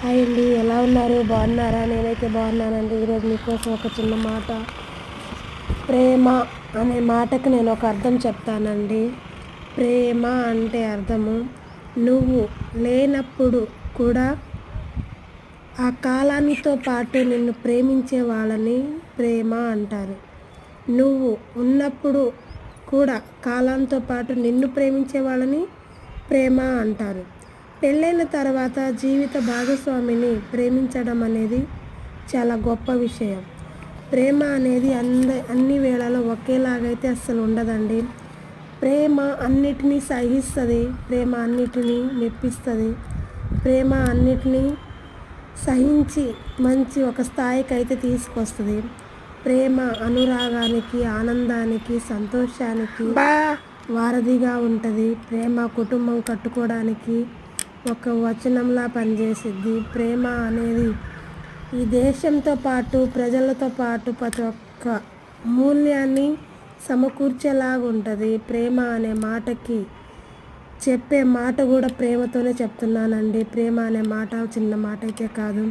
Hi అండి, ఎలా ఉన్నారు? బాగున్నారా? నేనైతే బాగున్నానండి. ఈరోజు మీకోసం ఒక చిన్న మాట, ప్రేమ అనే మాటకు నేను ఒక అర్థం చెప్తానండి. ప్రేమ అంటే అర్థము, నువ్వు లేనప్పుడు కూడా ఆ కాలానితో పాటు నిన్ను ప్రేమించే వాళ్ళని ప్రేమ అంటారు. నువ్వు ఉన్నప్పుడు కూడా కాలంతో పాటు నిన్ను ప్రేమించే వాళ్ళని ప్రేమ అంటారు. పెళ్ళైన తర్వాత జీవిత భాగస్వామిని ప్రేమించడం అనేది చాలా గొప్ప విషయం. ప్రేమ అనేది అన్ని వేళలో ఒకేలాగైతే అస్సలు ఉండదండి. ప్రేమ అన్నిటినీ సహిస్తుంది, ప్రేమ అన్నిటినీ మెప్పిస్తుంది, ప్రేమ అన్నిటినీ సహించి మంచి ఒక స్థాయికి అయితే తీసుకొస్తుంది. ప్రేమ అనురాగానికి, ఆనందానికి, సంతోషానికి వారధిగా ఉంటుంది. ప్రేమ కుటుంబం కట్టుకోవడానికి ఒక వచనంలా పనిచేసిద్ది. ప్రేమ అనేది ఈ దేశంతో పాటు ప్రజలతో పాటు ప్రతి ఒక్క మూల్యాన్ని సమకూర్చేలాగా ఉంటుంది. ప్రేమ అనే మాటకి చెప్పే మాట కూడా ప్రేమతోనే చెప్తున్నానండి. ప్రేమ అనే మాట చిన్న మాట అయితే కాదు.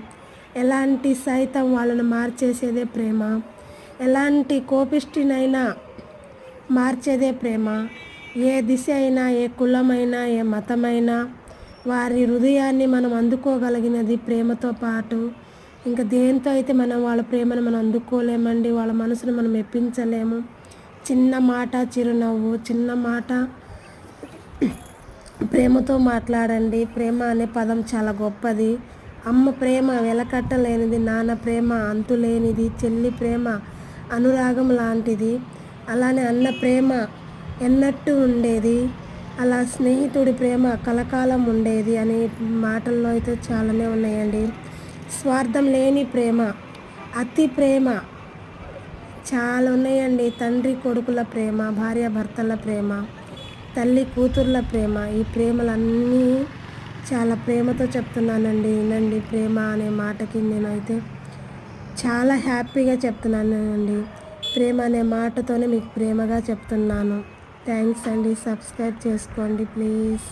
ఎలాంటి సైతం వాళ్ళని మార్చేసేదే ప్రేమ. ఎలాంటి కోపిష్టినైనా మార్చేదే ప్రేమ. ఏ దిశ అయినా, ఏ కులమైనా, ఏ మతమైనా వారి హృదయాన్ని మనం అందుకోగలిగినది ప్రేమతో పాటు ఇంకా దేంతో అయితే మనం వాళ్ళ ప్రేమను మనం అందుకోలేమండి. వాళ్ళ మనసును మనం మెప్పించలేము. చిన్న మాట, చిరునవ్వు, చిన్న మాట ప్రేమతో మాట్లాడండి. ప్రేమ అనే పదం చాలా గొప్పది. అమ్మ ప్రేమ వెలకట్టలేనిది, నాన్న ప్రేమ అంతులేనిది, చెల్లి ప్రేమ అనురాగం లాంటిది, అలానే అన్న ప్రేమ ఎన్నట్టు ఉండేది, అలా స్నేహితుడి ప్రేమ కలకాలం ఉండేది అనే మాటల్లో అయితే చాలానే ఉన్నాయండి. స్వార్థం లేని ప్రేమ, అతి ప్రేమ చాలా ఉన్నాయండి. తండ్రి కొడుకుల ప్రేమ, భార్య భర్తల ప్రేమ, తల్లి కూతుర్ల ప్రేమ, ఈ ప్రేమలన్నీ చాలా ప్రేమతో చెప్తున్నానండి. వినండి, ప్రేమ అనే మాటకి నేనైతే చాలా హ్యాపీగా చెప్తున్నానండి. ప్రేమ అనే మాటతోనే మీకు ప్రేమగా చెప్తున్నాను. థ్యాంక్స్ అండి. సబ్స్క్రైబ్ చేసుకోండి ప్లీజ్.